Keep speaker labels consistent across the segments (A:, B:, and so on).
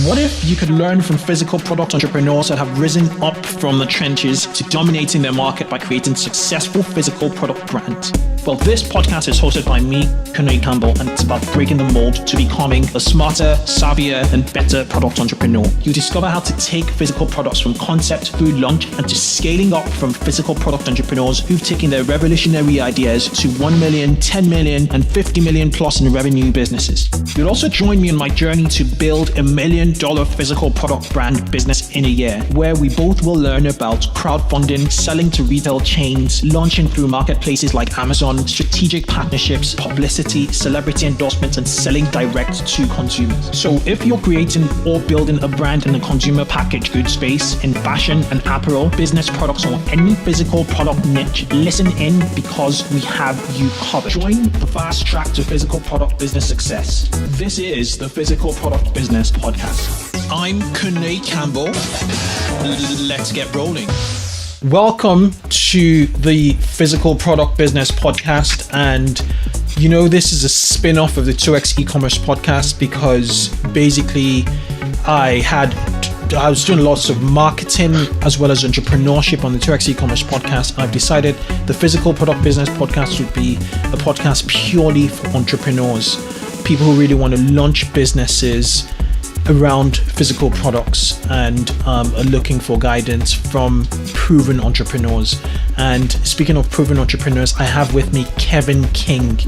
A: What if you could learn from physical product entrepreneurs that have risen up from the trenches to dominating their market by creating successful physical product brands? Well, this podcast is hosted by me, Kunle Campbell, and it's about breaking the mold to becoming a smarter, savvier, and better product entrepreneur. You discover how to take physical products from concept through launch and to scaling up from physical product entrepreneurs who've taken their revolutionary ideas to 1 million, 10 million, and 50 million plus in revenue businesses. You'll also join me on my journey to build $1 million physical product brand business in a year, where we both will learn about crowdfunding, selling to retail chains, launching through marketplaces like Amazon, strategic partnerships, publicity, celebrity endorsements, and selling direct to consumers. So if you're creating or building a brand in the consumer packaged goods space, in fashion and apparel, business products, or any physical product niche, listen in because we have you covered. Join the fast track to physical product business success. This is the Physical Product Business Podcast. I'm Kunle Campbell. Let's get rolling. Welcome to the Physical Product Business Podcast. And you know, this is a spin-off of the 2X eCommerce podcast because basically I was doing lots of marketing as well as entrepreneurship on the 2X eCommerce podcast. I've decided the Physical Product Business Podcast would be a podcast purely for entrepreneurs, people who really want to launch businesses around physical products and are looking for guidance from proven entrepreneurs. And speaking of proven entrepreneurs, I have with me Kevin King.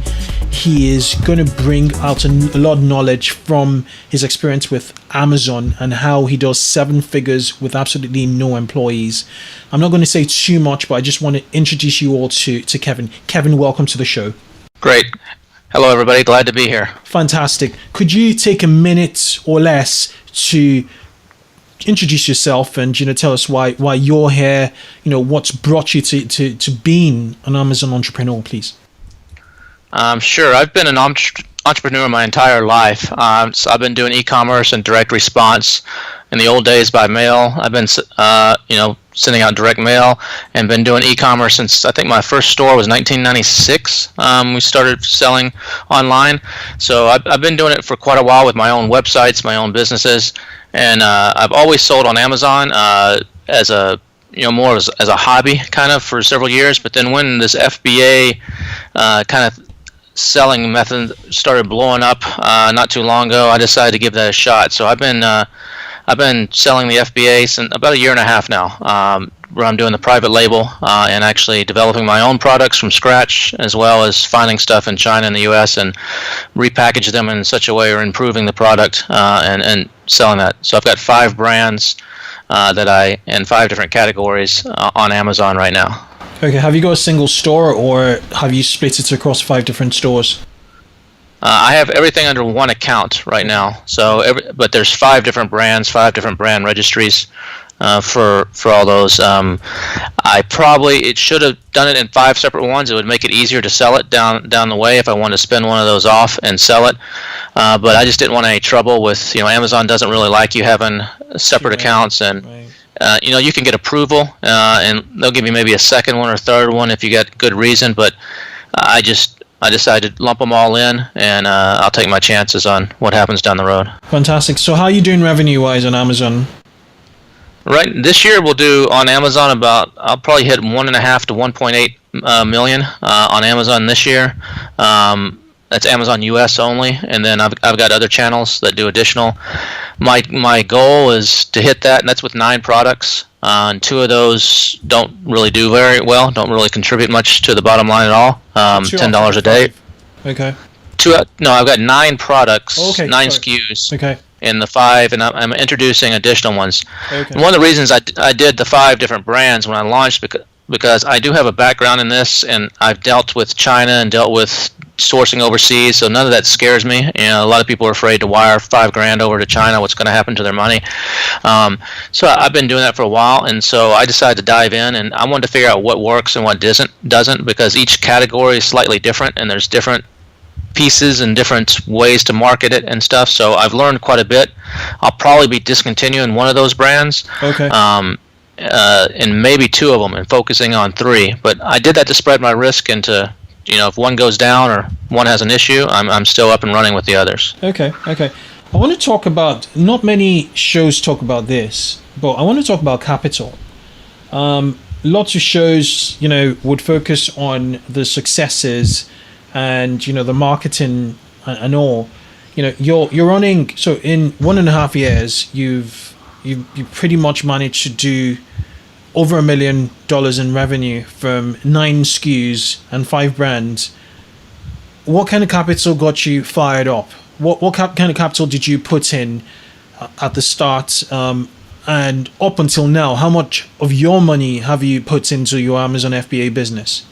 A: He is going to bring out a lot of knowledge from his experience with Amazon and how he does 7 figures with absolutely no employees. I'm not going to say too much, but I just want to introduce you all to Kevin. Kevin, welcome to the show.
B: Great. Hello, everybody. Glad to be here. Fantastic.
A: Could you take a minute or less to introduce yourself and tell us why you're here? What's brought you to being an Amazon entrepreneur, please?
B: Sure. I've been an entrepreneur my entire life. So I've been doing e-commerce and direct response. In the old days by mail, I've been sending out direct mail and been doing e-commerce since I think my first store was 1996. We started selling online, so I've been doing it for quite a while with my own websites, my own businesses, and I've always sold on Amazon as a more as a hobby kind of for several years. But then when this FBA kind of selling method started blowing up not too long ago, I decided to give that a shot. So I've been selling the FBA since about 1.5 years now, where I'm doing the private label and actually developing my own products from scratch, as well as finding stuff in China and the US and repackage them in such a way or improving the product and selling that. So I've got 5 brands in 5 different categories on Amazon right now.
A: Okay, have you got a single store or have you split it across 5 different stores?
B: I have everything under one account right now. But there's 5 different brands, 5 different brand registries for all those. It should have done it in 5 separate ones. It would make it easier to sell it down the way if I wanted to spin one of those off and sell it. But I just didn't want any trouble with Amazon doesn't really like you having separate accounts, and you can get approval and they'll give you maybe a second one or third one if you got good reason. But I decided to lump them all in, and I'll take my chances on what happens down the road.
A: Fantastic. So how are you doing revenue-wise on Amazon?
B: Right. This year we'll do on Amazon I'll probably hit 1.5 to 1.8 million on Amazon this year. That's Amazon US only, and then I've got other channels that do additional. My goal is to hit that, and that's with 9 products. And 2 of those don't really do very well, don't really contribute much to the bottom line at all. $10 a day.
A: Okay.
B: I've got 9 products, 9 SKUs.
A: Okay.
B: In the 5, and I'm introducing additional ones.
A: Okay.
B: And one of the reasons I did the 5 different brands when I launched, because I do have a background in this, and I've dealt with China and dealt with sourcing overseas, so none of that scares me. A lot of people are afraid to wire $5,000 over to China. What's going to happen to their money? So I've been doing that for a while, and so I decided to dive in, and I wanted to figure out what works and what doesn't, because each category is slightly different, and there's different pieces and different ways to market it and stuff. So I've learned quite a bit. I'll probably be discontinuing one of those brands.
A: Okay.
B: And maybe 2 of them, and focusing on 3. But I did that to spread my risk into, if one goes down or one has an issue, I'm still up and running with the others.
A: Okay. I want to talk about, not many shows talk about this, but I want to talk about capital. Lots of shows, would focus on the successes and, the marketing and all. You're running, so in 1.5 years, you've pretty much managed to do over $1 million in revenue from 9 SKUs and 5 brands. What kind of capital got you fired up? What kind of capital did you put in at the start and up until now? How much of your money have you put into your Amazon FBA business?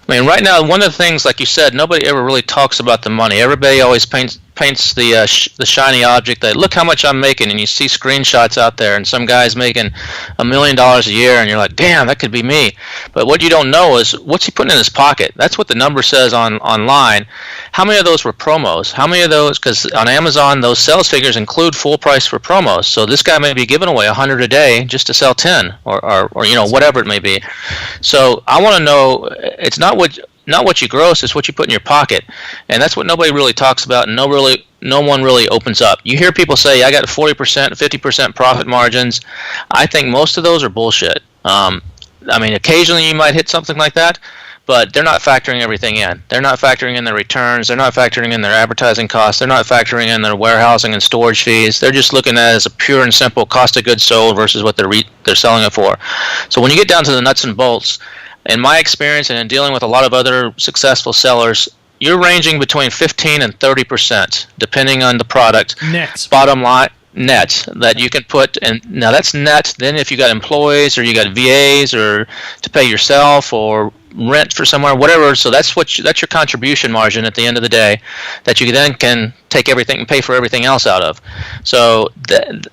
B: I mean, right now, one of the things, like you said, nobody ever really talks about the money. Everybody always paints the shiny object that, look how much I'm making, and you see screenshots out there, and some guy's making $1 million a year, and you're like, damn, that could be me. But what you don't know is what's he putting in his pocket. That's what the number says online. How many of those were promos? How many of those, because on Amazon, those sales figures include full price for promos. So this guy may be giving away 100 a day just to sell 10 or whatever it may be. So I want to know, it's not what you gross, it's what you put in your pocket. And that's what nobody really talks about, and no one really opens up. You hear people say, I got 40%, 50% profit margins. I think most of those are bullshit. I mean, occasionally you might hit something like that, but they're not factoring everything in. They're not factoring in their returns. They're not factoring in their advertising costs. They're not factoring in their warehousing and storage fees. They're just looking at it as a pure and simple cost of goods sold versus what they're selling it for. So when you get down to the nuts and bolts, in my experience and in dealing with a lot of other successful sellers, you're ranging between 15 and 30%, depending on the product.
A: Net.
B: Bottom line, net, that you can put, and now that's net. Then if you got employees or you got VAs or to pay yourself or rent for somewhere, whatever, so that's your contribution margin at the end of the day that you then can take everything and pay for everything else out of. So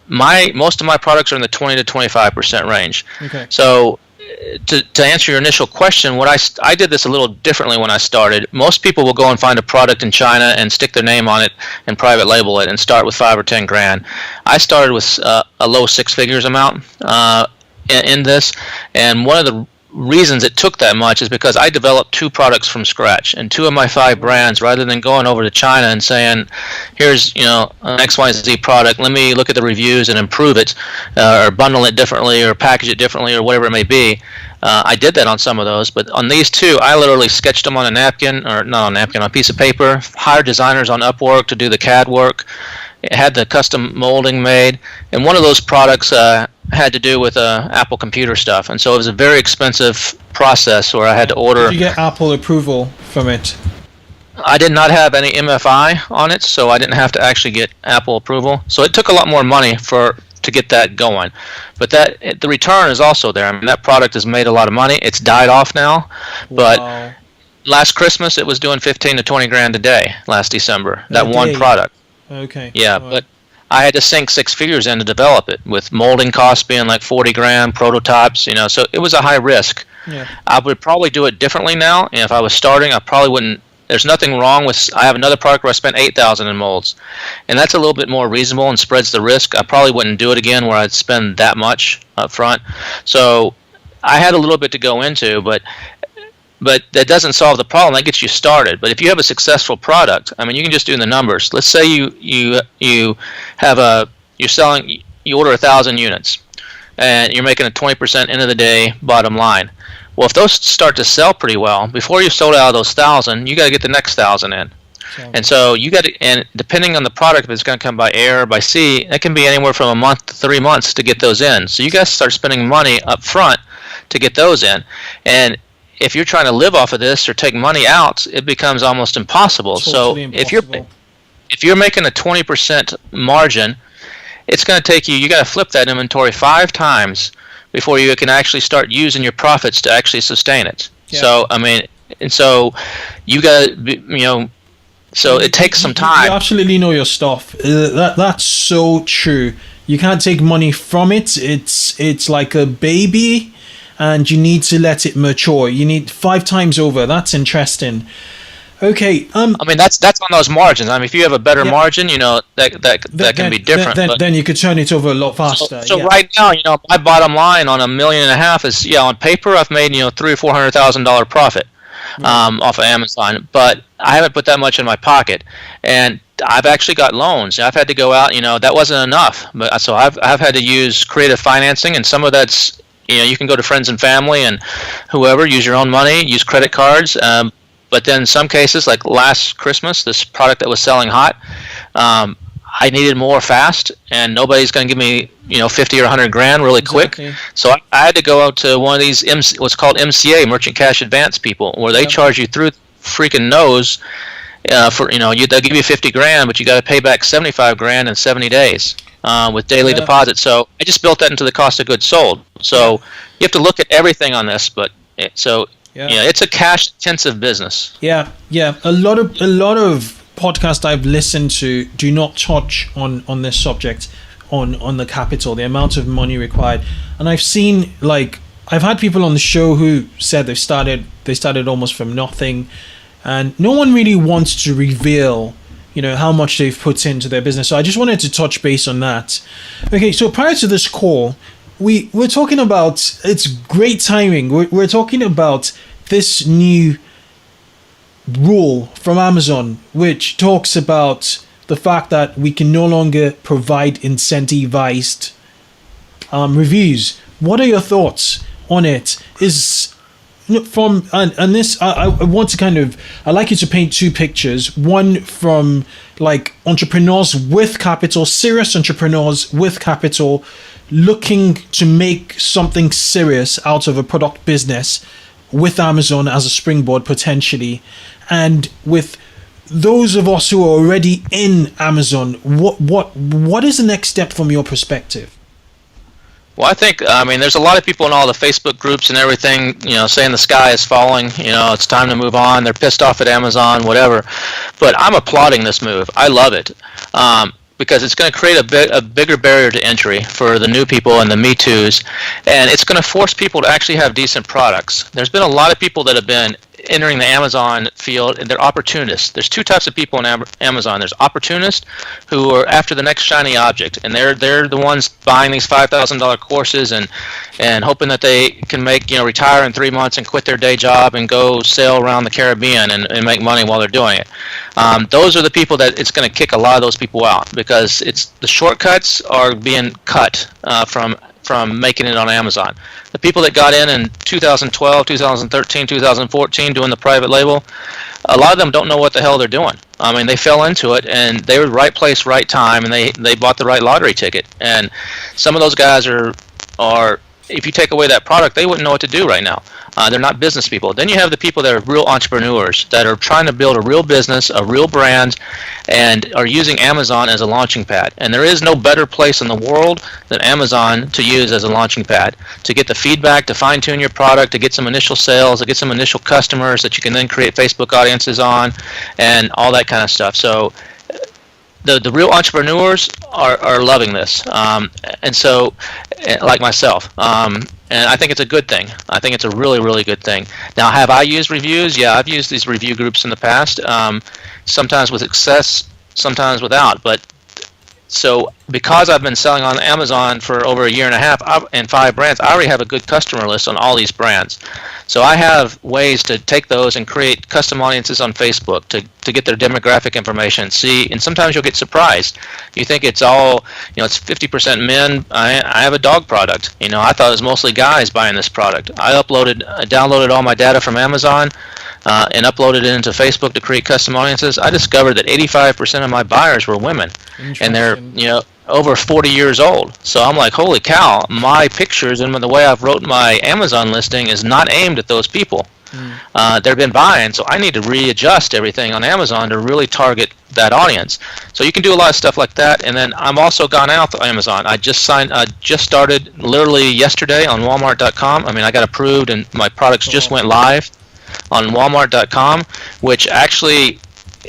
B: most of my products are in the 20 to 25% range.
A: Okay.
B: So to answer your initial question, I did this a little differently when I started. Most people will go and find a product in China and stick their name on it and private label it and start with $5 or $10 grand. I started with a low 6 figures amount in this, and one of the reasons it took that much is because I developed 2 products from scratch, and 2 of my 5 brands, rather than going over to China and saying, here's an XYZ product, let me look at the reviews and improve it, or bundle it differently or package it differently or whatever it may be. I did that on some of those, but on these 2, I literally sketched them on a napkin, or not on a napkin, on a piece of paper, hired designers on Upwork to do the CAD work. It had the custom molding made, and one of those products had to do with Apple computer stuff, and so it was a very expensive process where I had to order.
A: Did you get Apple approval from it?
B: I did not have any MFI on it, so I didn't have to actually get Apple approval. So it took a lot more money to get that going, but the return is also there. I mean, that product has made a lot of money. It's died off now, but
A: Wow.
B: last Christmas it was doing 15 to 20 grand a day. Last December, that one product.
A: Okay.
B: Yeah,
A: All right.
B: but I had to sink 6 figures in to develop it, with molding costs being like 40 grand, prototypes, so it was a high risk.
A: Yeah.
B: I would probably do it differently now, and if I was starting, I probably wouldn't. There's nothing wrong with, I have another product where I spent $8,000 in molds, and that's a little bit more reasonable and spreads the risk. I probably wouldn't do it again where I'd spend that much up front. So I had a little bit to go into, but that doesn't solve the problem. That gets you started. But if you have a successful product, I mean, you can just do the numbers. Let's say you order 1,000 units, and you're making a 20% end of the day bottom line. Well, if those start to sell pretty well, before you've sold out of those 1,000, you got to get the next 1,000 in. And so you got to, and depending on the product, if it's going to come by air or by sea, it can be anywhere from a month to 3 months to get those in. So you guys start spending money up front to get those in. And if you're trying to live off of this or take money out, it becomes almost impossible.
A: Totally impossible.
B: if you're making a 20% margin, it's going to take you got to flip that inventory 5 times before you can actually start using your profits to actually sustain it. Yeah. So I mean, and so you got to so it takes some time.
A: You absolutely know your stuff. That's so true. You can't take money from it. It's like a baby, and you need to let it mature. You need 5 times over. That's interesting. Okay. I
B: mean, that's on those margins. I mean, if you have a better margin, that can be different.
A: Then you could turn it over a lot faster.
B: So right now, my bottom line on $1.5 million is, on paper I've made $300,000 or $400,000 profit. off of Amazon, but I haven't put that much in my pocket. And I've actually got loans. I've had to go out, that wasn't enough. But so I've had to use creative financing, and some of that's, you can go to friends and family and whoever, use your own money, use credit cards. But then in some cases, like last Christmas, this product that was selling hot, I needed more fast, and nobody's going to give me, 50 or 100 grand really quick. So I had to go out to one of these what's called MCA, Merchant Cash Advance people, where they charge you through the freaking nose for, they'll give you 50 grand, but you got to pay back 75 grand in 70 days with daily deposits. So I just built that into the cost of goods sold. So you have to look at everything on this, but it's a cash-intensive business.
A: Yeah. A lot of podcasts I've listened to do not touch on this subject, on the capital, the amount of money required. And I've seen, I've had people on the show who said they started almost from nothing, and no one really wants to reveal, how much they've put into their business. So I just wanted to touch base on that. Okay, so prior to this call, we're talking about, it's great timing. We're talking about this new rule from Amazon, which talks about the fact that we can no longer provide incentivized reviews. What are your thoughts on it? I want to I'd like you to paint two pictures. One from entrepreneurs with capital, serious entrepreneurs with capital, looking to make something serious out of a product business with Amazon as a springboard potentially, and with those of us who are already in Amazon. What is the next step from your perspective?
B: Well, I think, there's a lot of people in all the Facebook groups and everything, saying the sky is falling, it's time to move on. They're pissed off at Amazon, whatever. But I'm applauding this move. I love it. Because it's going to create a bigger barrier to entry for the new people and the Me Too's, and it's going to force people to actually have decent products. There's been a lot of people that have been entering the Amazon field, and they're opportunists. There's two types of people in Amazon. There's opportunists who are after the next shiny object, and they're the ones buying these $5,000 courses and hoping that they can retire in 3 months and quit their day job and go sail around the Caribbean and make money while they're doing it. Those are the people that it's going to kick a lot of those people out, because the shortcuts are being cut from making it on Amazon. The people that got in 2012, 2013, 2014 doing the private label, a lot of them don't know what the hell they're doing. They fell into it, and they were right place, right time, and they bought the right lottery ticket. And some of those guys are if you take away that product, they wouldn't know what to do right now. They're not business people. Then you have the people that are real entrepreneurs that are trying to build a real business, a real brand, and are using Amazon as a launching pad. And there is no better place in the world than Amazon to use as a launching pad, to get the feedback, to fine-tune your product, to get some initial sales, to get some initial customers that you can then create Facebook audiences on, and all that kind of stuff. So the real entrepreneurs are loving this, and so, like myself, and I think it's a good thing. I think it's a really, really good thing. Now, have I used reviews? Yeah, I've used these review groups in the past, sometimes with success, sometimes without. But so because I've been selling on Amazon for over a year and a half and 5 brands, I already have a good customer list on all these brands. So I have ways to take those and create custom audiences on Facebook to get their demographic information. See, and sometimes you'll get surprised. You think it's all, it's 50% men. I have a dog product. I thought it was mostly guys buying this product. I downloaded all my data from Amazon and uploaded it into Facebook to create custom audiences. I discovered that 85% of my buyers were women, and they're over 40 years old. So I'm like, holy cow, my pictures and the way I've wrote my Amazon listing is not aimed at those people. They've been buying, so I need to readjust everything on Amazon to really target that audience. So you can do a lot of stuff like that. And then I'm also gone out to Amazon. I just started literally yesterday on Walmart.com. I got approved, and my products just went live on Walmart.com, which actually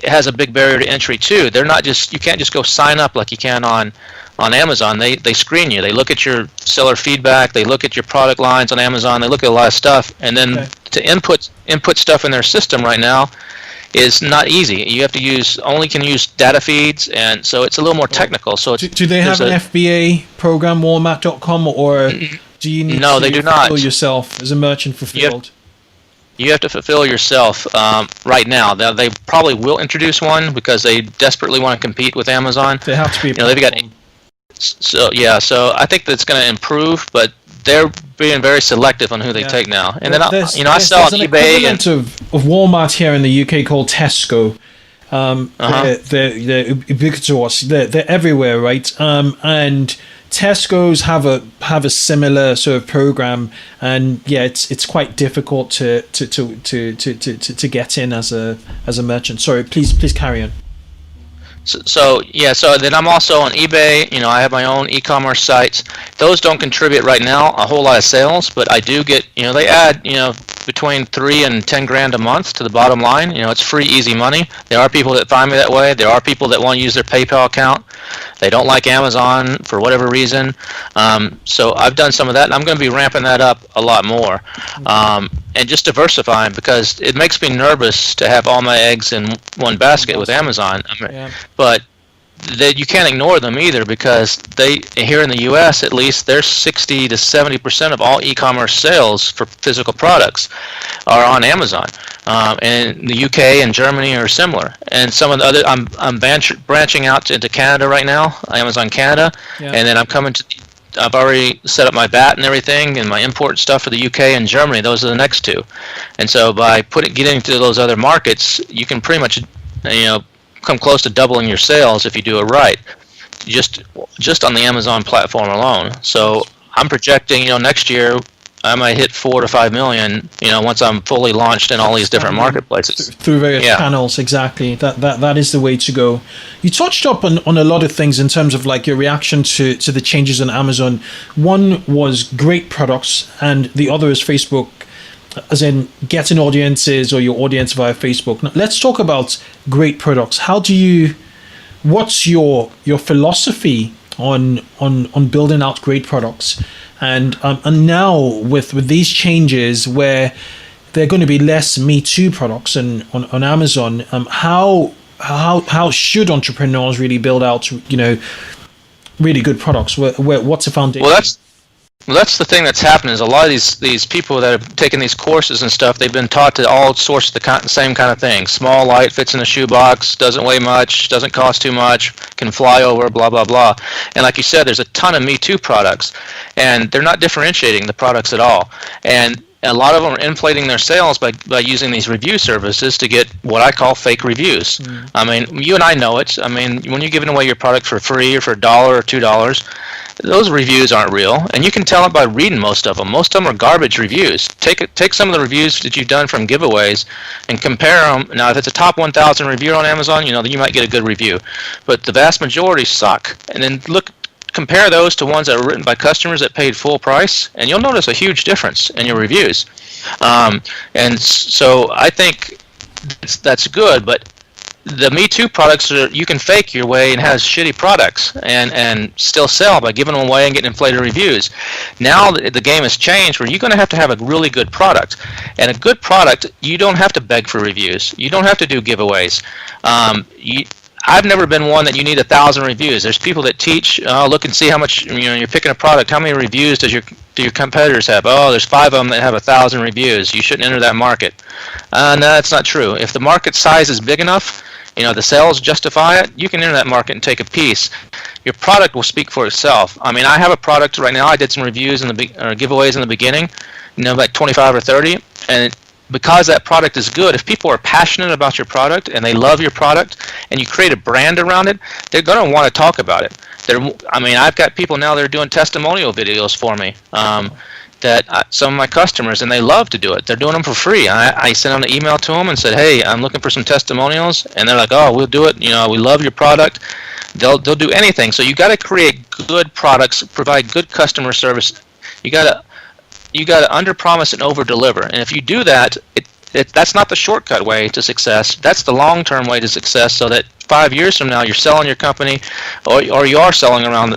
B: has a big barrier to entry too. They're not just, you can't just go sign up like you can on Amazon. They screen you. They look at your seller feedback. They look at your product lines on Amazon. They look at a lot of stuff, and then to input stuff in their system right now is not easy. You have to use data feeds, and so it's a little more technical. So
A: do they have an FBA program, Walmart.com, or do you need
B: no, they do not.
A: fulfill yourself as a merchant fulfilled?
B: you have to fulfill yourself right now. They probably will introduce one because they desperately want to compete with Amazon.
A: They have to be.
B: They've got. So I think that's going to improve, but they're being very selective on who they take now. And then I sell on eBay and
A: of Walmart here in the UK called Tesco. They're ubiquitous. They're everywhere, right? And Tesco's have a similar sort of program, and it's quite difficult to get in as a merchant. Sorry, please carry on.
B: So then I'm also on eBay. I have my own e-commerce sites. Those don't contribute right now a whole lot of sales, but I do get, they add, between $3 and $10 a month to the bottom line. It's free, easy money. There are people that find me that way. There are people that want to use their PayPal account. They don't like Amazon for whatever reason. So I've done some of that, and I'm going to be ramping that up a lot more. And just diversifying, because it makes me nervous to have all my eggs in one basket with Amazon. But you can't ignore them either, because they, here in the U.S. at least, they're 60 to 70% of all e-commerce sales for physical products are on Amazon. And the UK and Germany are similar. And some of the other, I'm branching out into Canada right now, Amazon Canada, and then I'm coming to. I've already set up my VAT and everything, and my import stuff for the UK and Germany. Those are the next two. And so by getting to those other markets, you can pretty much, come close to doubling your sales if you do it right, just on the Amazon platform alone. So I'm projecting, next year I might hit 4 to 5 million, once I'm fully launched in all these different marketplaces.
A: Through various channels, exactly. That is the way to go. You touched up on a lot of things in terms of like your reaction to the changes on Amazon. One was great products, and the other is Facebook, as in getting audiences or your audience via Facebook. Now, let's talk about great products. What's your philosophy on building out great products? And now with these changes where there are going to be less Me Too products on Amazon, how should entrepreneurs really build out really good products? What's the foundation?
B: Well, that's the thing that's happening, is a lot of these people that have taken these courses and stuff, they've been taught to all sorts of the same kind of things. Small, light, fits in a shoebox, doesn't weigh much, doesn't cost too much, can fly over, blah, blah, blah. And like you said, there's a ton of Me Too products, and they're not differentiating the products at all. And a lot of them are inflating their sales by using these review services to get what I call fake reviews. I mean, you and I know it. I mean, when you're giving away your product for free or for $1 or $2, those reviews aren't real, and you can tell it by reading most of them. Most of them are garbage reviews. Take some of the reviews that you've done from giveaways and compare them. Now, if it's a top 1,000 review on Amazon, then you might get a good review, but the vast majority suck. And then compare those to ones that are written by customers that paid full price, and you'll notice a huge difference in your reviews. And so I think that's good, but the Me Too products, you can fake your way and have shitty products and still sell by giving them away and getting inflated reviews. Now the game has changed, where you're going to have a really good product. And a good product, you don't have to beg for reviews. You don't have to do giveaways. I've never been one that you need 1,000 reviews. There's people that teach, look and see how much, you're picking a product. How many reviews do your competitors have? Oh, there's 5 of them that have 1,000 reviews. You shouldn't enter that market. No, that's not true. If the market size is big enough, the sales justify it, you can enter that market and take a piece. Your product will speak for itself. I mean, I have a product right now. I did some reviews or giveaways in the beginning, like 25 or 30, and because that product is good, if people are passionate about your product and they love your product and you create a brand around it, they're going to want to talk about it. I've got people now that are doing testimonial videos for me, some of my customers, and they love to do it. They're doing them for free. I sent them an email to them and said, hey, I'm looking for some testimonials, and they're like, oh, we'll do it. We love your product. They'll do anything. So you got to create good products, provide good customer service. You got to under-promise and over-deliver. And if you do that, that's not the shortcut way to success. That's the long-term way to success, so that 5 years from now you're selling your company, or you are selling on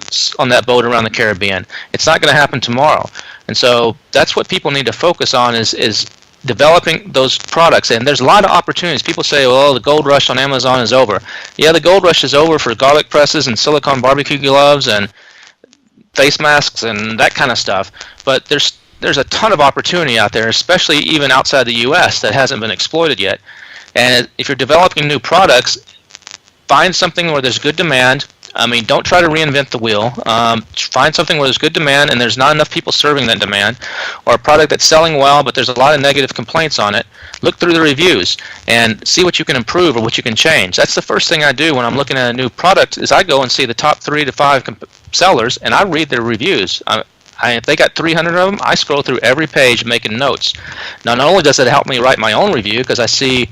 B: that boat around the Caribbean. It's not going to happen tomorrow. And so that's what people need to focus on is developing those products. And there's a lot of opportunities. People say, well, the gold rush on Amazon is over. Yeah, the gold rush is over for garlic presses and silicone barbecue gloves and face masks and that kind of stuff. But there's there's a ton of opportunity out there, especially even outside the U.S. that hasn't been exploited yet. And if you're developing new products, find something where there's good demand. I mean, don't try to reinvent the wheel. Find something where there's good demand and there's not enough people serving that demand, or a product that's selling well but there's a lot of negative complaints on it. Look through the reviews and see what you can improve or what you can change. That's the first thing I do when I'm looking at a new product is I go and see the top 3 to 5 sellers and I read their reviews. If they got 300 of them, I scroll through every page making notes. Now, not only does it help me write my own review because I see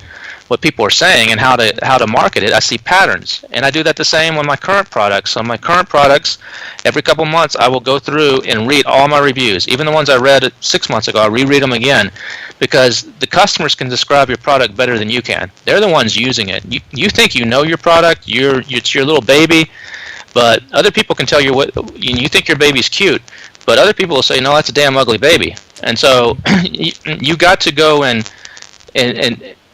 B: what people are saying and how to market it, I see patterns. And I do that the same on my current products. On my current products, every couple months I will go through and read all my reviews. Even the ones I read 6 months ago, I reread them again because the customers can describe your product better than you can. They're the ones using it. You think you know your product, it's your little baby, but other people can tell you you think your baby's cute, but other people will say, no, that's a damn ugly baby. And so you got to go and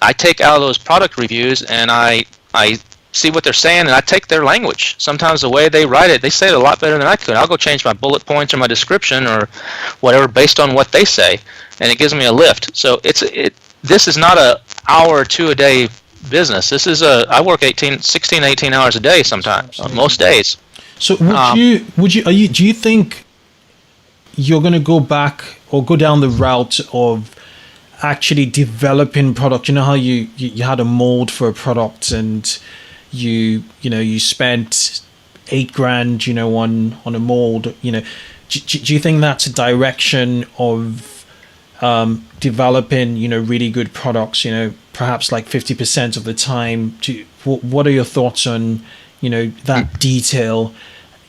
B: I take out of those product reviews and I see what they're saying and I take their language. Sometimes the way they write it, they say it a lot better than I could. I'll go change my bullet points or my description or whatever based on what they say, and it gives me a lift. So this is not a hour or two a day business. This is I work 16, 18 hours a day sometimes, most days.
A: So do you think you're going to go back or go down the route of actually developing product? You know how you had a mold for a product and you spent $8,000 on a mold. Do you think that's a direction of developing really good products, perhaps like 50% of the time? What are your thoughts on that detail?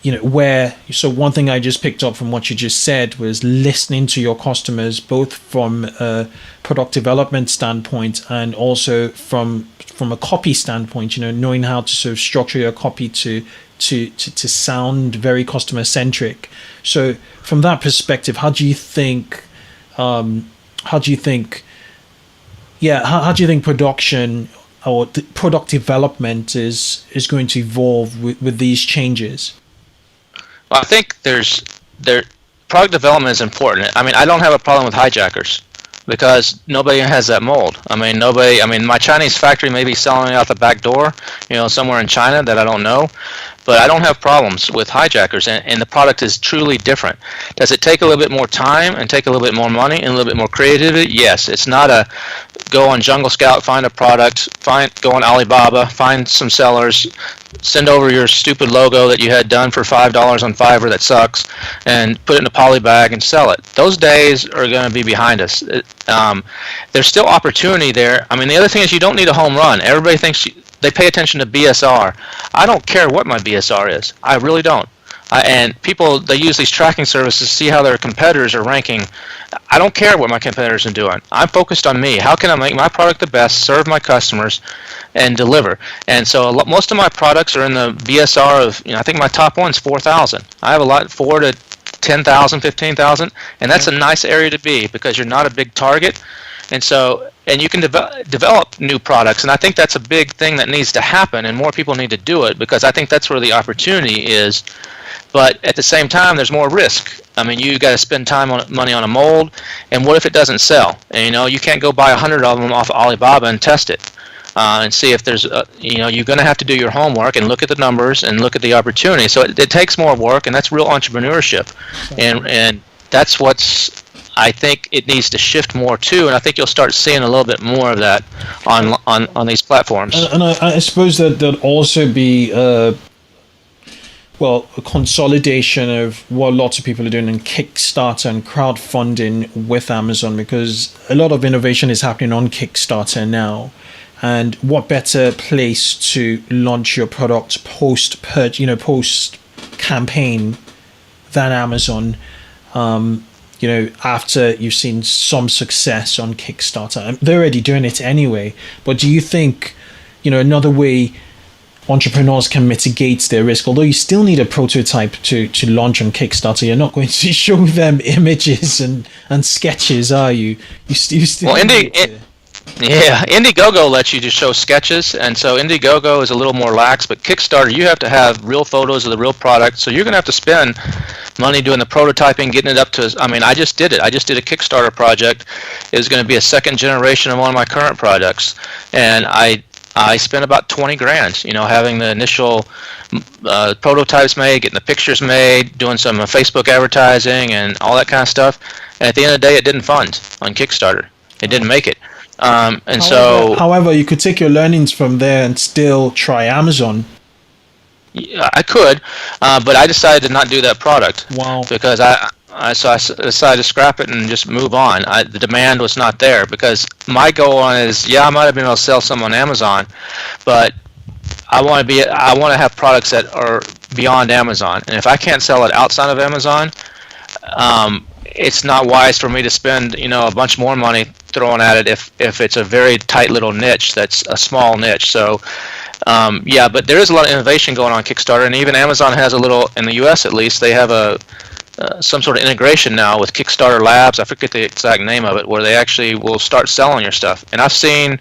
A: So one thing I just picked up from what you just said was listening to your customers, both from a product development standpoint and also from a copy standpoint, knowing how to sort of structure your copy to sound very customer centric. So from that perspective, how do you think production or product development is going to evolve with these changes?
B: Well, I think product development is important. I mean, I don't have a problem with hijackers because nobody has that mold. I mean, my Chinese factory may be selling it out the back door, somewhere in China that I don't know, but I don't have problems with hijackers, and the product is truly different. Does it take a little bit more time and take a little bit more money and a little bit more creativity? Yes. It's not a go on Jungle Scout, find a product, go on Alibaba, find some sellers, send over your stupid logo that you had done for $5 on Fiverr that sucks, and put it in a poly bag and sell it. Those days are going to be behind us. There's still opportunity there. I mean, the other thing is you don't need a home run. Everybody thinks they pay attention to BSR. I don't care what my BSR is. I really don't. And people, they use these tracking services to see how their competitors are ranking. I don't care what my competitors are doing. I'm focused on me. How can I make my product the best, serve my customers, and deliver? And so most of my products are in the BSR of, I think my top one's 4,000. I have a lot, 4 to 10,000, 15,000, and that's a nice area to be because you're not a big target. And so, and you can develop new products, and I think that's a big thing that needs to happen, and more people need to do it because I think that's where the opportunity is. But at the same time, there's more risk. I mean, you got to spend money on a mold, and what if it doesn't sell? And you can't go buy 100 of them off Alibaba and test it and see if there's, you're going to have to do your homework and look at the numbers and look at the opportunity. So it takes more work, and that's real entrepreneurship, and that's what's. I think it needs to shift more too, and I think you'll start seeing a little bit more of that on these platforms.
A: And I suppose that there'd also be a consolidation of what lots of people are doing in Kickstarter and crowdfunding with Amazon, because a lot of innovation is happening on Kickstarter now. And what better place to launch your product post campaign than Amazon? After you've seen some success on Kickstarter. They're already doing it anyway, but do you think, another way entrepreneurs can mitigate their risk, although you still need a prototype to launch on Kickstarter, you're not going to show them images and sketches, are you? You still
B: Indiegogo lets you just show sketches, and so Indiegogo is a little more lax, but Kickstarter, you have to have real photos of the real product, so you're going to have to spend money doing the prototyping, getting it up to. I mean, I just did it. I just did a Kickstarter project. It was going to be a second generation of one of my current products, and I spent about 20 grand, having the initial prototypes made, getting the pictures made, doing some Facebook advertising and all that kind of stuff. And at the end of the day, it didn't fund on Kickstarter. It didn't make it.
A: However, you could take your learnings from there and still try Amazon.
B: Yeah, I could, but I decided to not do that product.
A: Wow.
B: Because I decided to scrap it and just move on. The demand was not there, because my goal on it is, I might have been able to sell some on Amazon, but I want to have products that are beyond Amazon. And if I can't sell it outside of Amazon, it's not wise for me to spend a bunch more money throwing at it if it's a very tight little niche that's a small niche. So but there is a lot of innovation going on Kickstarter, and even Amazon has a little, in the US at least, they have some sort of integration now with Kickstarter Labs. I forget the exact name of it, where they actually will start selling your stuff. And I've seen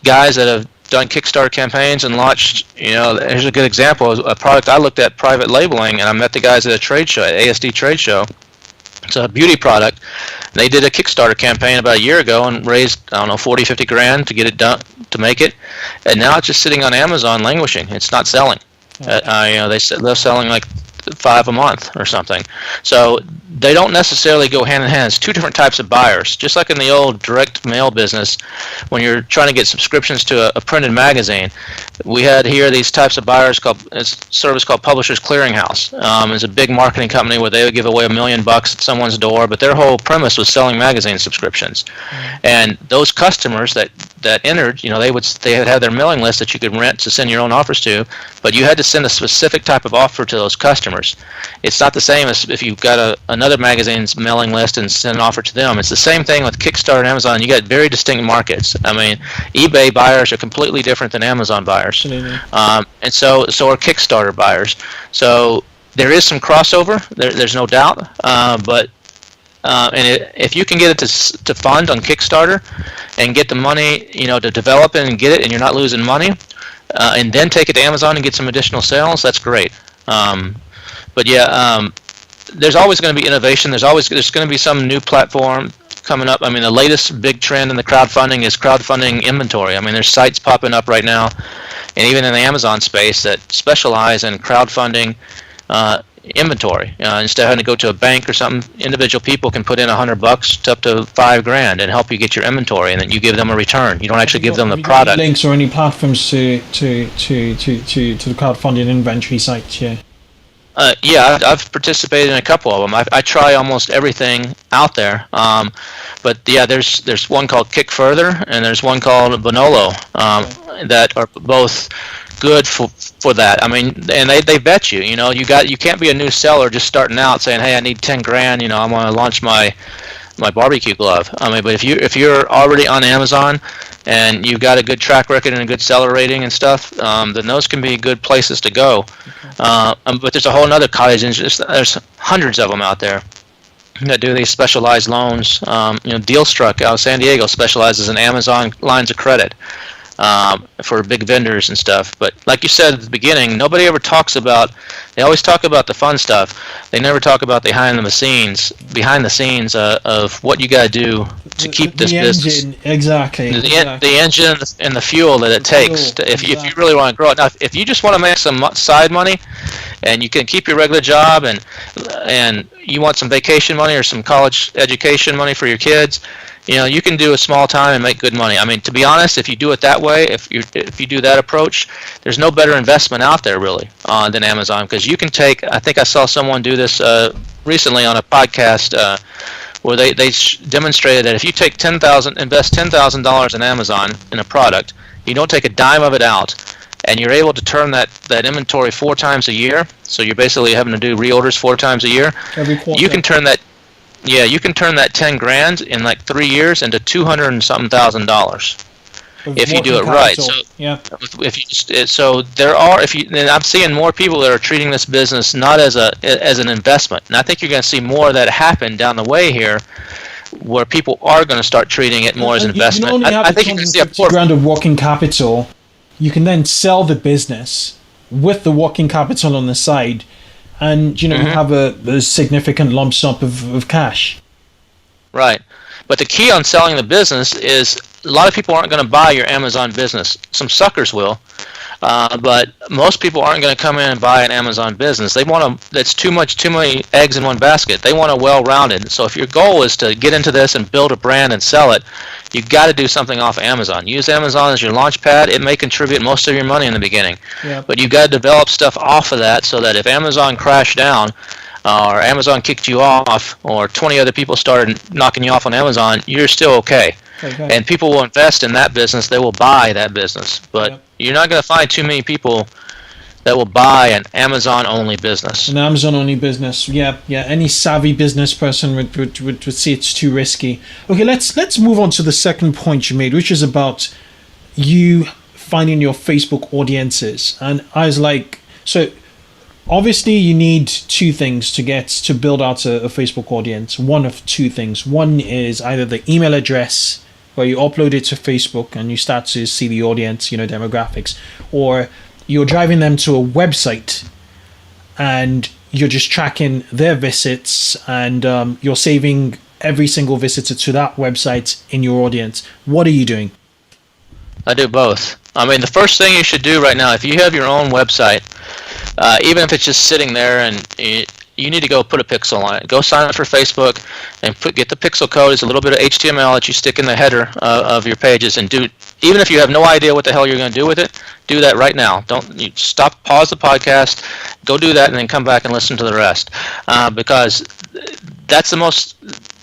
B: guys that have done Kickstarter campaigns and launched, here's a good example, a product I looked at, private labeling, and I met the guys at a trade show, at ASD trade show. It's a beauty product. They did a Kickstarter campaign about a year ago and raised, 40, 50 grand to get it done, to make it. And now it's just sitting on Amazon languishing. It's not selling. They're selling like 5 a month or something. So they don't necessarily go hand in hand. It's two different types of buyers. Just like in the old direct mail business, when you're trying to get subscriptions to a printed magazine, we had here these types of buyers called a service called Publishers Clearinghouse. It's a big marketing company where they would give away $1 million at someone's door, but their whole premise was selling magazine subscriptions. And those customers that entered, they would have their mailing list that you could rent to send your own offers to, but you had to send a specific type of offer to those customers. It's not the same as if you've got another magazine's mailing list and send an offer to them. It's the same thing with Kickstarter and Amazon. You got very distinct markets. I mean, eBay buyers are completely different than Amazon buyers.
A: Absolutely.
B: And so are Kickstarter buyers. So there is some crossover. There's no doubt. If you can get it to fund on Kickstarter and get the money, to develop it and get it, and you're not losing money, and then take it to Amazon and get some additional sales, that's great. There's always going to be innovation. There's going to be some new platform coming up. I mean, the latest big trend in the crowdfunding is crowdfunding inventory. I mean, there's sites popping up right now, and even in the Amazon space, that specialize in crowdfunding inventory. Instead of having to go to a bank or something, individual people can put in $100 to up to $5 grand and help you get your inventory, and then you give them a return. You don't actually give them the product.
A: Links or any platforms to the crowdfunding inventory sites? Yeah.
B: I've participated in a couple of them. I try almost everything out there. There's one called Kick Further, and there's one called Bonolo that are both good for that. I mean, and they vet you. You can't be a new seller just starting out saying, hey, I need 10 grand. I want to launch my barbecue glove. I mean, but if you're already on Amazon and you've got a good track record and a good seller rating and stuff, then those can be good places to go. But there's a whole other cottage industry. There's hundreds of them out there that do these specialized loans. Dealstruck out of San Diego specializes in Amazon lines of credit for big vendors and stuff. But like you said at the beginning, nobody ever talks about. They always talk about the fun stuff. They never talk about behind the scenes of what you got to do to keep this business.
A: Engine, exactly.
B: The engine and the fuel that it takes if you really want to grow it. Now, if you just want to make some side money, and you can keep your regular job, and you want some vacation money or some college education money for your kids, you can do a small time and make good money. I mean, to be honest, if you do it that way, if you do that approach, there's no better investment out there really than Amazon, because you can take. I think I saw someone do this recently on a podcast where they demonstrated that if you take invest $10,000 in Amazon in a product, you don't take a dime of it out, and you're able to turn that inventory 4 times a year. So you're basically having to do reorders 4 times a year.
A: Every quarter.
B: You can turn that. Yeah, you can turn that 10 grand in like 3 years into $200,000 and something if you do it right. So I'm seeing more people that are treating this business not as an investment, and I think you're going to see more of that happen down the way here, where people are going to start treating it more as an investment. I think you can see a
A: grand of working capital. You can then sell the business with the working capital on the side, and you have a significant lump sum of cash.
B: Right. But the key on selling the business is a lot of people aren't going to buy your Amazon business. Some suckers will, but most people aren't going to come in and buy an Amazon business. They want to. That's too many eggs in one basket. They want a well-rounded. So if your goal is to get into this and build a brand and sell it, you've got to do something off Amazon. Use Amazon as your launch pad. It may contribute most of your money in the beginning, but you've got to develop stuff off of that so that if Amazon crashed down, or Amazon kicked you off, or 20 other people started knocking you off on Amazon, you're still okay. And people will invest in that business. They will buy that business. But you're not going to find too many people that will buy an Amazon-only business.
A: An Amazon-only business, yeah. Any savvy business person would see it's too risky. Okay, let's move on to the second point you made, which is about you finding your Facebook audiences. And I was like, so obviously you need two things to build out a Facebook audience. One of two things. One is either the email address where you upload it to Facebook and you start to see the audience, demographics, or you're driving them to a website and you're just tracking their visits, and you're saving every single visitor to that website in your audience. What are you doing?
B: I do both. I mean, the first thing you should do right now, if you have your own website, even if it's just sitting there and you need to go put a pixel on it. Go sign up for Facebook and get the pixel code. It's a little bit of HTML that you stick in the header of your pages, and even if you have no idea what the hell you're going to do with it, do that right now. Pause the podcast, go do that, and then come back and listen to the rest, because that's the most.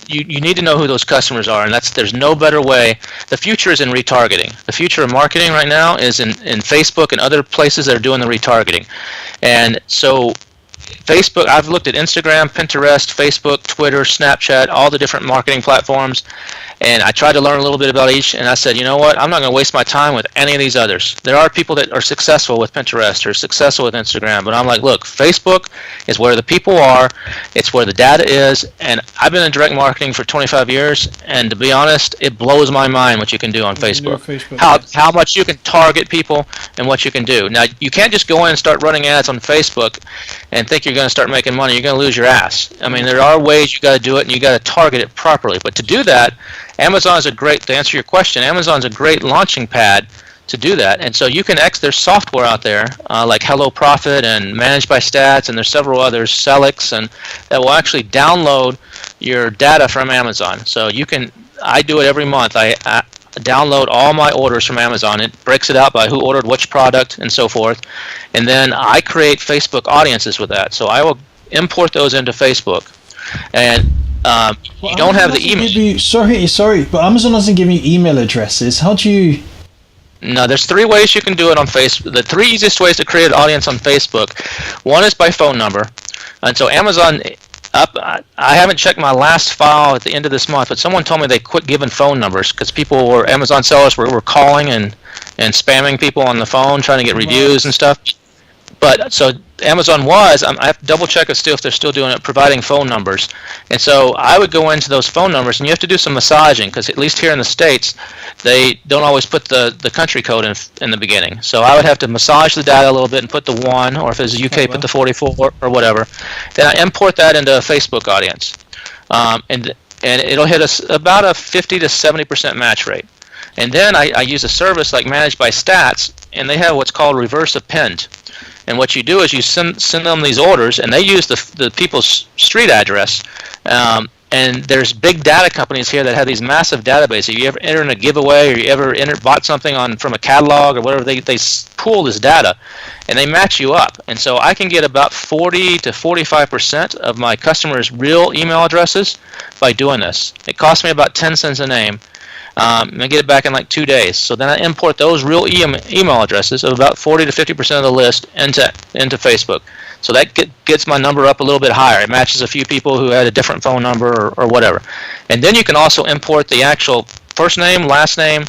B: You need to know who those customers are, and there's no better way. The future is in retargeting. The future of marketing right now is in Facebook and other places that are doing the retargeting. And so Facebook, I've looked at Instagram, Pinterest, Facebook, Twitter, Snapchat, all the different marketing platforms, and I tried to learn a little bit about each, and I said, you know what, I'm not going to waste my time with any of these others. There are people that are successful with Pinterest or successful with Instagram, but I'm like, look, Facebook is where the people are, it's where the data is, and I've been in direct marketing for 25 years, and to be honest, it blows my mind what you can do on Facebook. How much you can target people and what you can do. Now, you can't just go in and start running ads on Facebook and think you're going to start making money. You're going to lose your ass. I mean, there are ways you got to do it, and you got to target it properly. But to do that, to answer your question, Amazon's a great launching pad to do that. And so you can there's software out there like Hello Profit and Managed by Stats, and there's several others, Selix, and that will actually download your data from Amazon. So I do it every month. I download all my orders from Amazon. It breaks it out by who ordered which product and so forth. And then I create Facebook audiences with that. So I will import those into Facebook. And you don't have the email.
A: Sorry, but Amazon doesn't give you email addresses. How do you?
B: No, there's three ways you can do it on Facebook. The three easiest ways to create an audience on Facebook. One is by phone number. And so Amazon, I haven't checked my last file at the end of this month, but someone told me they quit giving phone numbers because Amazon sellers were calling and spamming people on the phone trying to get reviews and stuff. But so Amazon I have to double check if they're still doing it, providing phone numbers. And so I would go into those phone numbers, and you have to do some massaging because at least here in the States, they don't always put the country code in the beginning. So I would have to massage the data a little bit and put the 1, or if it's UK, put the 44 or whatever. Then I import that into a Facebook audience, and it'll hit us about a 50 to 70% match rate. And then I use a service like Managed by Stats, and they have what's called reverse append. And what you do is you send them these orders, and they use the people's street address. And there's big data companies here that have these massive databases. If you ever enter in a giveaway, or you ever bought something from a catalog or whatever, they pool this data, and they match you up. And so I can get about 40 to 45% of my customers' real email addresses by doing this. It costs me about 10 cents a name. And I get it back in like 2 days. So then I import those real email addresses of about 40 to 50% of the list into Facebook. So that gets my number up a little bit higher. It matches a few people who had a different phone number or whatever. And then you can also import the actual first name, last name,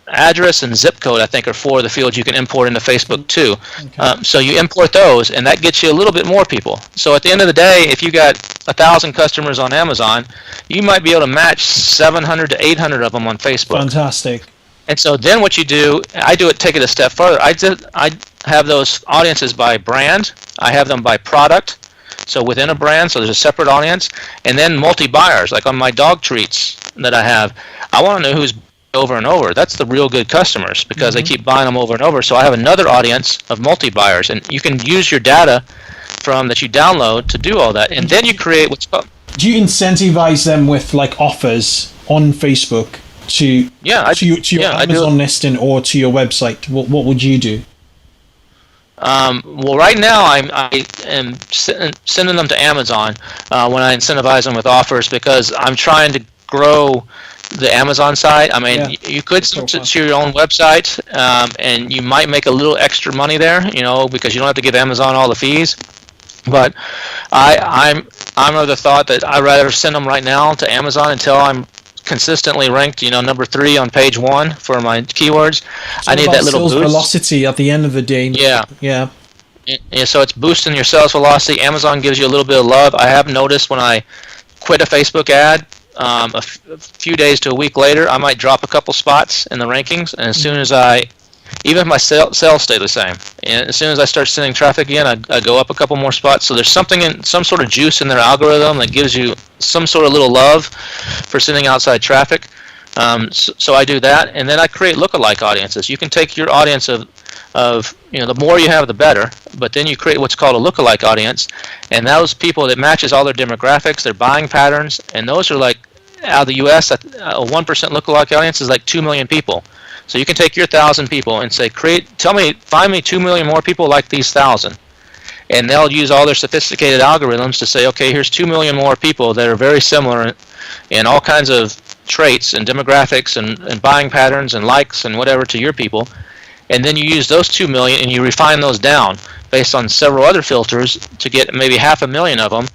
B: address, and zip code, I think, are 4 of the fields you can import into Facebook too. Okay. So you import those, and that gets you a little bit more people. So at the end of the day, if you got 1,000 customers on Amazon, you might be able to match 700 to 800 of them on Facebook.
A: Fantastic.
B: And so then what you do, take it a step further. I have those audiences by brand. I have them by product, so within a brand, so there's a separate audience, and then multi-buyers, like on my dog treats that I have. I want to know who's over and over. That's the real good customers, because they keep buying them over and over. So I have another audience of multi-buyers, and you can use your data from that you download to do all that, and then you create what's called.
A: Do you incentivize them with like offers on Facebook to your Amazon listing or to your website? What would you do?
B: Well, right now I am sending them to Amazon when I incentivize them with offers, because I'm trying to grow the Amazon site. I mean, you could send it to your own website, and you might make a little extra money there, because you don't have to give Amazon all the fees. But I'm of the thought that I'd rather send them right now to Amazon until I'm consistently ranked, number 3 on page 1 for my keywords. I need that little boost.
A: Velocity at the end of the day.
B: Yeah. So it's boosting your sales velocity. Amazon gives you a little bit of love. I have noticed when I quit a Facebook ad, a few days to a week later, I might drop a couple spots in the rankings, and as soon as even if my sales stay the same, and as soon as I start sending traffic again, I go up a couple more spots. So there's some sort of juice in their algorithm that gives you some sort of little love for sending outside traffic. So I do that, and then I create lookalike audiences. You can take your audience of the more you have, the better. But then you create what's called a lookalike audience, and those people that matches all their demographics, their buying patterns, and those are like out of the U.S. A 1% lookalike audience is like 2 million people. So you can take your 1,000 people and say, find me 2 million more people like these 1,000. And they'll use all their sophisticated algorithms to say, okay, here's 2 million more people that are very similar in all kinds of traits and demographics and buying patterns and likes and whatever to your people. And then you use those 2 million and you refine those down based on several other filters to get maybe 500,000 of them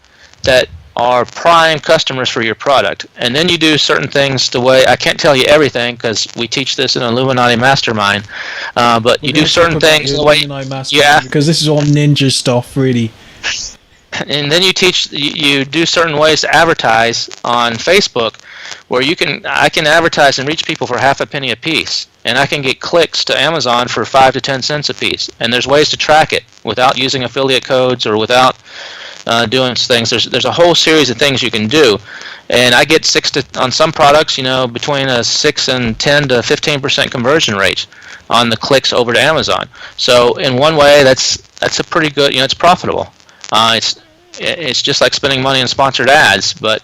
B: that are prime customers for your product. And then you do certain things the way, I can't tell you everything because we teach this in Illuminati Mastermind, but you do certain things the way,
A: because this is all ninja stuff, really.
B: And then you do certain ways to advertise on Facebook, where I can advertise and reach people for half a penny a piece, and I can get clicks to Amazon for 5 to 10 cents a piece. And there's ways to track it without using affiliate codes or without doing things. There's a whole series of things you can do, and I get on some products, between a 6 and 10 to 15% conversion rate on the clicks over to Amazon. So in one way, that's a pretty good. It's profitable. It's just like spending money on sponsored ads. But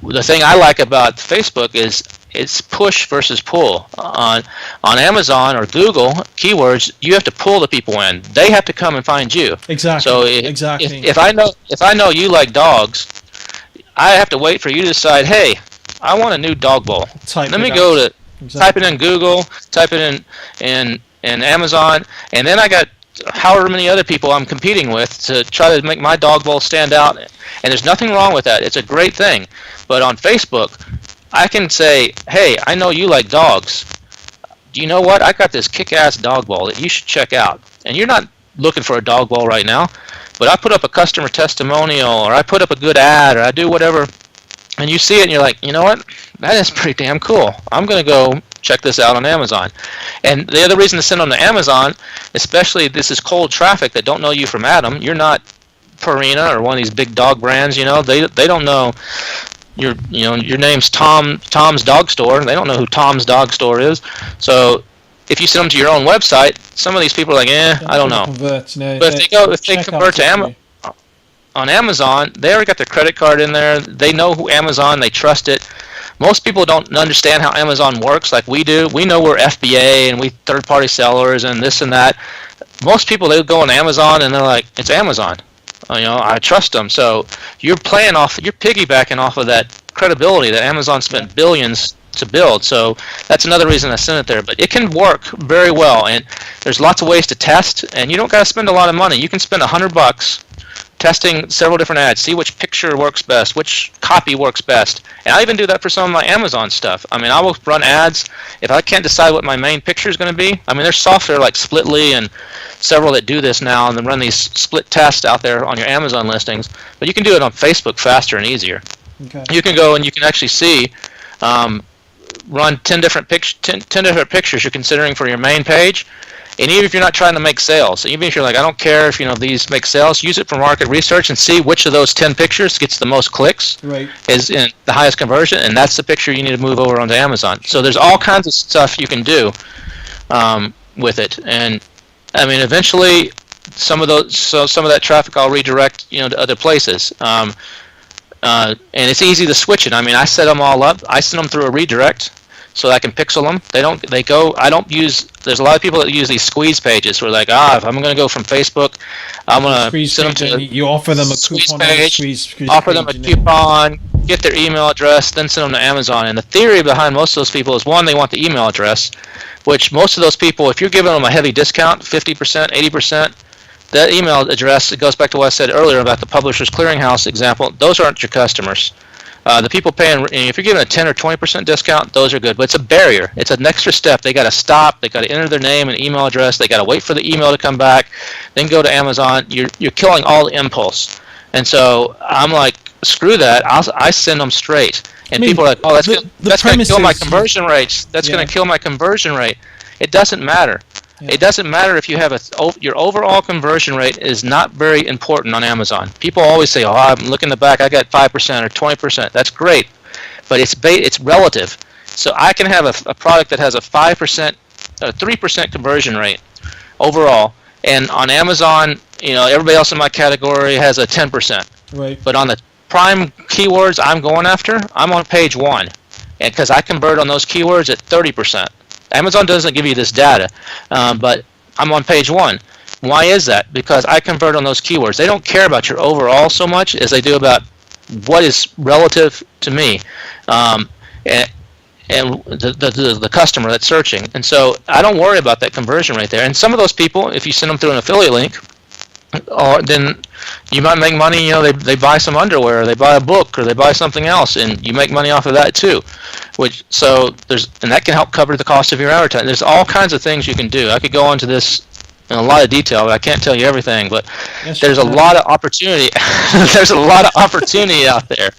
B: the thing I like about Facebook is it's push versus pull. On Amazon or Google keywords, you have to pull the people in. They have to come and find you.
A: Exactly.
B: So if I know you like dogs, I have to wait for you to decide, hey, I want a new dog bowl. Let me go to type it in Google, type it in Amazon, and then I got however many other people I'm competing with to try to make my dog bowl stand out. And there's nothing wrong with that. It's a great thing. But on Facebook, I can say, hey, I know you like dogs. Do you know what? I got this kick-ass dog bowl that you should check out. And you're not looking for a dog bowl right now, but I put up a customer testimonial, or I put up a good ad, or I do whatever, and you see it and you're like, you know what? That is pretty damn cool. I'm going to go check this out on Amazon. And the other reason to send them to Amazon, especially this is cold traffic that don't know you from Adam. You're not Purina or one of these big dog brands, they don't know your name's Tom's Dog Store. They don't know who Tom's Dog Store is. So if you send them to your own website, some of these people are like, I don't know. But if they convert to on Amazon, they already got their credit card in there. They know who Amazon. They trust it. Most people don't understand how Amazon works like we do. We know we're FBA and we third-party sellers and this and that. Most people, they go on Amazon and they're like, it's Amazon. I trust them. So you're piggybacking off of that credibility that Amazon spent billions to build. So that's another reason I sent it there. But it can work very well, and there's lots of ways to test, and you don't got to spend a lot of money. You can spend $100 testing several different ads, see which picture works best, which copy works best. And I even do that for some of my Amazon stuff. I will run ads if I can't decide what my main picture is going to be. There's software like Splitly and several that do this now, and then run these split tests out there on your Amazon listings. But you can do it on Facebook faster and easier. Okay. You can go and you can actually see, run 10 different pictures you're considering for your main page, And even if you're not trying to make sales, even if you're like, I don't care if these make sales, use it for market research and see which of those 10 pictures gets the most clicks,
A: Right.
B: is in the highest conversion, and that's the picture you need to move over onto Amazon. So there's all kinds of stuff you can do with it, and I mean, eventually, some of that traffic I'll redirect, to other places. And it's easy to switch it. I mean, I set them all up. I send them through a redirect, so that I can pixel them. I don't use. There's a lot of people that use these squeeze pages where if I'm going to go from Facebook, I'm going to send them to
A: you offer them a
B: squeeze
A: coupon
B: page,
A: squeeze
B: offer them a
A: page,
B: coupon, get their email address, then send them to Amazon. And the theory behind most of those people is, one, they want the email address, which most of those people, if you're giving them a heavy discount, 50%, 80%, that email address, it goes back to what I said earlier about the Publishers Clearinghouse example, those aren't your customers. The people paying, if you're giving a 10 or 20% discount, those are good. But it's a barrier. It's an extra step. They got to stop. They got to enter their name and email address. They got to wait for the email to come back, then go to Amazon. You're killing all the impulse. And so I'm like, screw that. I send them straight. And people are like, oh, that's going to kill my conversion rates. That's going to kill my conversion rate. It doesn't matter. Yeah. It doesn't matter if you have your overall conversion rate is not very important on Amazon. People always say, oh, I'm looking in the back, I got 5% or 20%. That's great, but it's relative. So I can have a product that has a 5%, 3% conversion rate overall, and on Amazon, everybody else in my category has a 10%.
A: Right.
B: But on the prime keywords I'm going after, I'm on page 1, and because I convert on those keywords at 30%. Amazon doesn't give you this data, but I'm on page 1. Why is that? Because I convert on those keywords. They don't care about your overall so much as they do about what is relative to me and the customer that's searching. And so I don't worry about that conversion rate there. And some of those people, if you send them through an affiliate link, then you might make money. They buy some underwear, or they buy a book, or they buy something else, and you make money off of that too. And that can help cover the cost of your advertising. There's all kinds of things you can do. I could go into this in a lot of detail, but I can't tell you everything. But there's a lot of opportunity. There's a lot of opportunity out there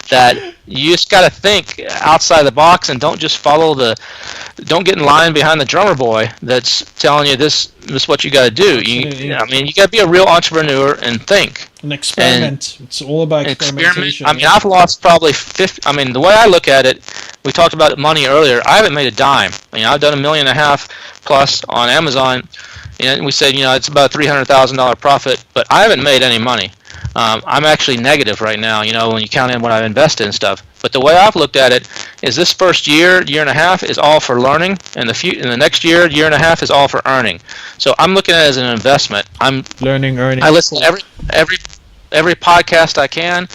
B: that you just got to think outside the box and don't just don't get in line behind the drummer boy that's telling you this is what you got to do. You got to be a real entrepreneur and think.
A: An experiment. It's all about experimentation.
B: I've lost probably 50. The way I look at it, we talked about money earlier. I haven't made a dime. I've done $1.5 million plus on Amazon, and we said, it's about $300,000 profit, but I haven't made any money. I'm actually negative right now, when you count in what I've invested and stuff. But the way I've looked at it is this first year and a half is all for learning, and the next year and a half is all for earning. So I'm looking at it as an investment. I'm
A: earning.
B: I listen to every podcast I can.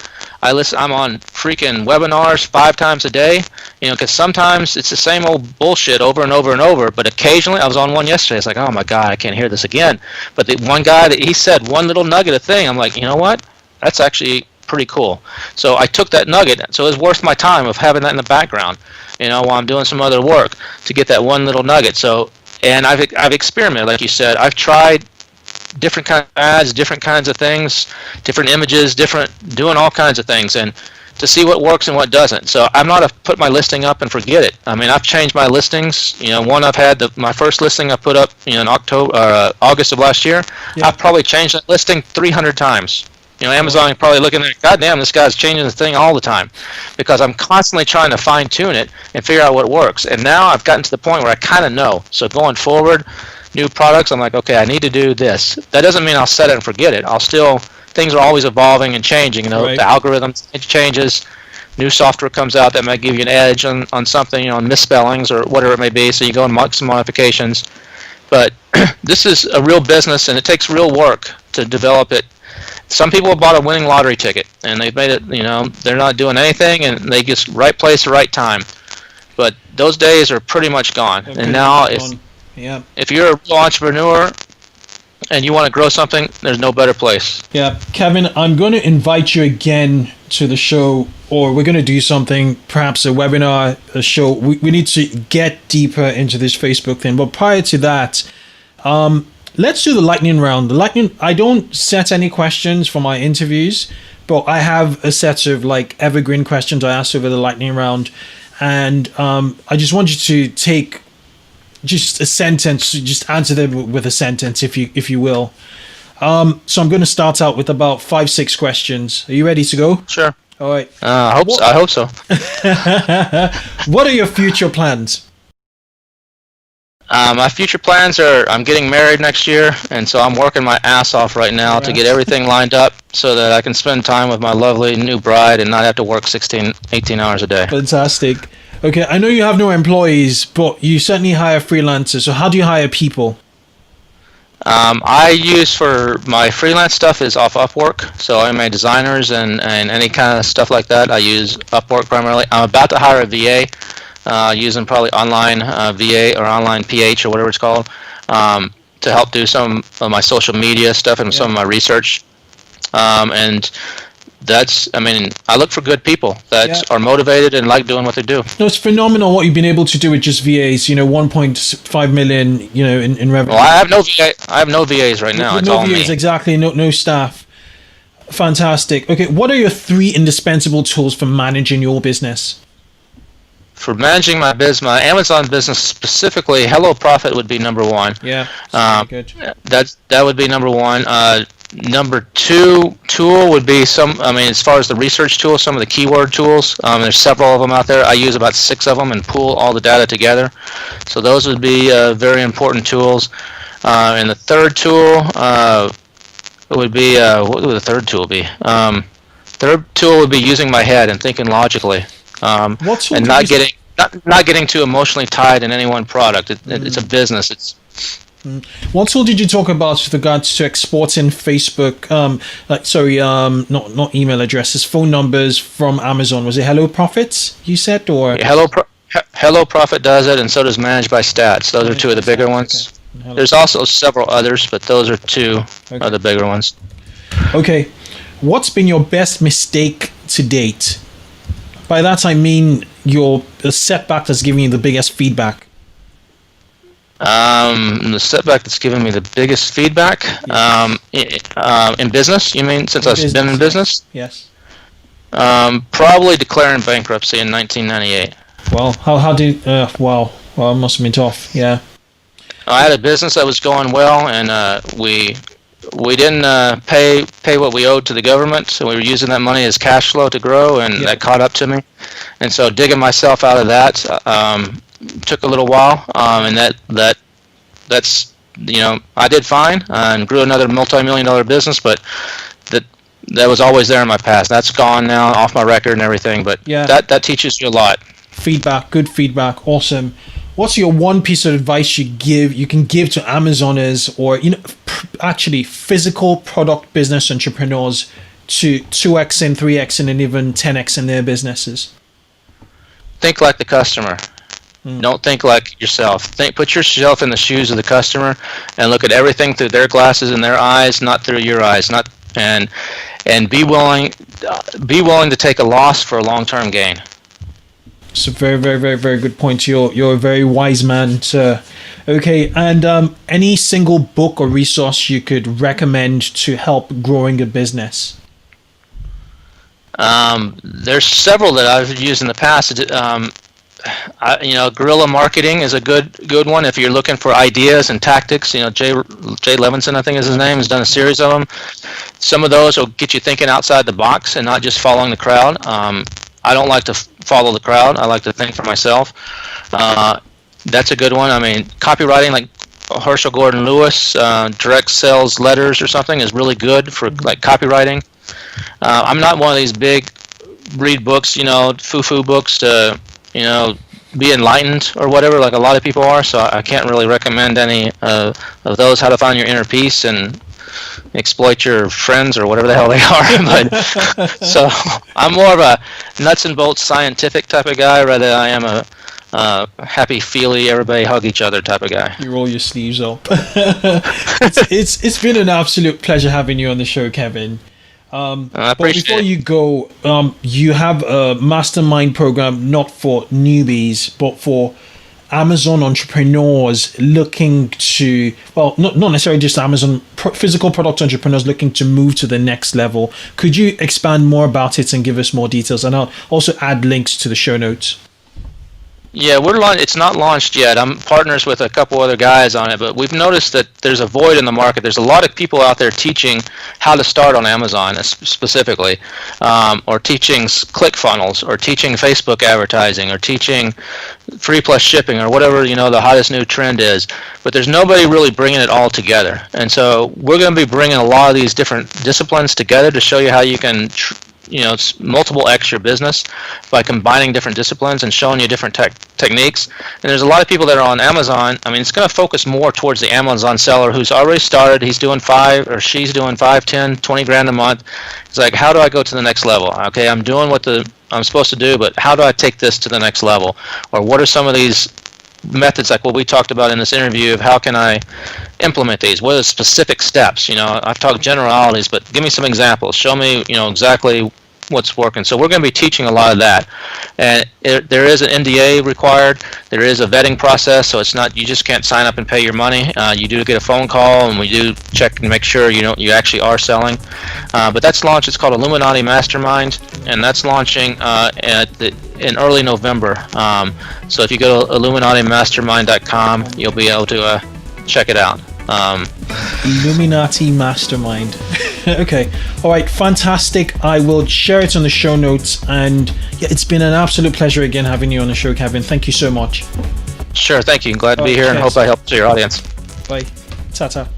B: I'm on freaking webinars 5 times a day, because sometimes it's the same old bullshit over and over and over, but occasionally, I was on one yesterday, it's like, oh my God, I can't hear this again. But the one guy that he said one little nugget of thing, I'm like, you know what? That's actually pretty cool. So I took that nugget, so it was worth my time of having that in the background, while I'm doing some other work to get that one little nugget. So, and I've experimented, like you said. I've tried different kinds of ads, different kinds of things, different images, doing all kinds of things, and to see what works and what doesn't. So I'm not a put my listing up and forget it. I've changed my listings. One I've had my first listing I put up in August of last year. Yeah. I've probably changed that listing 300 times. Amazon is probably looking at, God damn, this guy's changing the thing all the time, because I'm constantly trying to fine tune it and figure out what works. And now I've gotten to the point where I kind of know. So going forward, new products, I'm like, okay, I need to do this. That doesn't mean I'll set it and forget it. Things are always evolving and changing. Right. The algorithm changes. New software comes out that might give you an edge on something, on misspellings or whatever it may be. So you go and make some modifications. But this is a real business, and it takes real work to develop it. Some people have bought a winning lottery ticket, and they've made it, they're not doing anything, and they just right place, right time. But those days are pretty much gone. And now if you're a real entrepreneur and you want to grow something, there's no better place.
A: Yeah, Kevin, I'm going to invite you again to the show, or we're going to do something, perhaps a webinar, a show. We need to get deeper into this Facebook thing. But prior to that, let's do the lightning round. I don't set any questions for my interviews, but I have a set of evergreen questions I ask over the lightning round. And I just want you to take just a sentence. Just answer them with a sentence, if you will. So I'm going to start out with about 5-6 questions. Are you ready to go?
B: Sure.
A: All right.
B: I hope so.
A: What are your future plans?
B: My future plans are I'm getting married next year, and so I'm working my ass off right now to get everything lined up so that I can spend time with my lovely new bride and not have to work 16, 18 hours a day.
A: Fantastic. Okay, I know you have no employees, but you certainly hire freelancers. So how do you hire people?
B: I use for my freelance stuff is off Upwork, so I my designers and any kind of stuff like that. I use Upwork primarily. I'm about to hire a VA. Using probably online VA or online PH or whatever it's called to help do some of my social media stuff and some of my research. And I look for good people that are motivated and like doing what they do.
A: No, it's phenomenal what you've been able to do with just VAs. 1.5 million, in revenue.
B: Well, I have no VAs right now. It's
A: no
B: all
A: VAs,
B: me.
A: Exactly. No staff. Fantastic. Okay, what are your 3 indispensable tools for managing your business?
B: For managing my business, my Amazon business specifically, Hello Profit would be number 1.
A: Yeah, good.
B: That would be number 1. Number 2 tool would be as far as the research tools, some of the keyword tools. There's several of them out there. I use about 6 of them and pool all the data together. So those would be very important tools. And the third tool would be what would the third tool be? Third tool would be using my head and thinking logically. And not getting too emotionally tied in any one product. It's a business.
A: What tool did you talk about with regards to exporting Facebook? Not email addresses, phone numbers from Amazon. Was it Hello Profits you said, or
B: Hello Profit does it, and so does Managed by Stats. Those are 2 of the bigger ones. Okay. There's also several others, but those are 2 of the bigger ones.
A: Okay, what's been your best mistake to date? By that I mean the setback that's giving you the biggest feedback.
B: The setback that's given me the biggest feedback in business. You mean since I've been in business?
A: Yes.
B: Probably declaring bankruptcy in 1998.
A: Well, how did? Well, it must have been tough. Yeah.
B: I had a business that was going well, and we didn't pay what we owed to the government, so we were using that money as cash flow to grow, and that caught up to me. And so digging myself out of that took a little while, and that's I did fine and grew another multi-million-dollar business, but that was always there in my past. That's gone now, off my record and everything, but that teaches you a lot.
A: Feedback, good feedback, awesome. What's your one piece of advice you can give to Amazoners or actually physical product business entrepreneurs to 2x, 3x, and even 10x in their businesses?
B: Think like the customer. Don't think like yourself. Put yourself in the shoes of the customer and look at everything through their glasses and their eyes, not through your eyes. And be willing to take a loss for a long-term gain.
A: It's a very, very, very, very good point. You're a very wise man, sir. Okay, and any single book or resource you could recommend to help growing a business?
B: There's several that I've used in the past. Guerrilla marketing is a good one if you're looking for ideas and tactics. Jay Levinson, I think is his name, has done a series of them. Some of those will get you thinking outside the box and not just following the crowd. I don't like to follow the crowd. I like to think for myself. That's a good one. Copywriting like Herschel Gordon Lewis, direct sales letters or something is really good for like copywriting. I'm not one of these big read books, foo-foo books to, be enlightened or whatever, like a lot of people are. So I can't really recommend any of those. How to find your inner peace and exploit your friends or whatever the hell they are. But so I'm more of a nuts and bolts scientific type of guy rather than I am a happy feely everybody hug each other type of guy.
A: You roll your sleeves up. It's been an absolute pleasure having you on the show, Kevin.
B: I appreciate
A: but before you go, you have a mastermind program not for newbies but for Amazon entrepreneurs looking to, well, not necessarily just Amazon, physical product entrepreneurs looking to move to the next level. Could you expand more about it and give us more details? And I'll also add links to the show notes.
B: Yeah, it's not launched yet. I'm partners with a couple other guys on it, but we've noticed that there's a void in the market. There's a lot of people out there teaching how to start on Amazon specifically, or teaching ClickFunnels, or teaching Facebook advertising, or teaching free plus shipping, or whatever the hottest new trend is. But there's nobody really bringing it all together. And so we're going to be bringing a lot of these different disciplines together to show you how you can multiple X your business by combining different disciplines and showing you different techniques. And there's a lot of people that are on Amazon. I mean, it's going to focus more towards the Amazon seller who's already started. He's doing she's doing 5, 10, 20 grand a month. It's like, how do I go to the next level? Okay, I'm doing what I'm supposed to do, but how do I take this to the next level? Or what are some of these methods, like what we talked about in this interview, of how can I implement these? What are the specific steps? I've talked generalities, but give me some examples. Show me, exactly what's working. So we're going to be teaching a lot of that. And there is an NDA required. There is a vetting process, so it's not, you just can't sign up and pay your money. You do get a phone call, and we do check and make sure you actually are selling. But that's launched. It's called Illuminati Mastermind, and that's launching in early November. So if you go to illuminatimastermind.com, you'll be able to check it out.
A: Illuminati Mastermind. Okay. All right. Fantastic. I will share it on the show notes. And yeah, it's been an absolute pleasure again having you on the show, Kevin. Thank you so much.
B: Sure. Thank you. Glad to be here, and hope I helped your audience.
A: Bye. Ta-ta.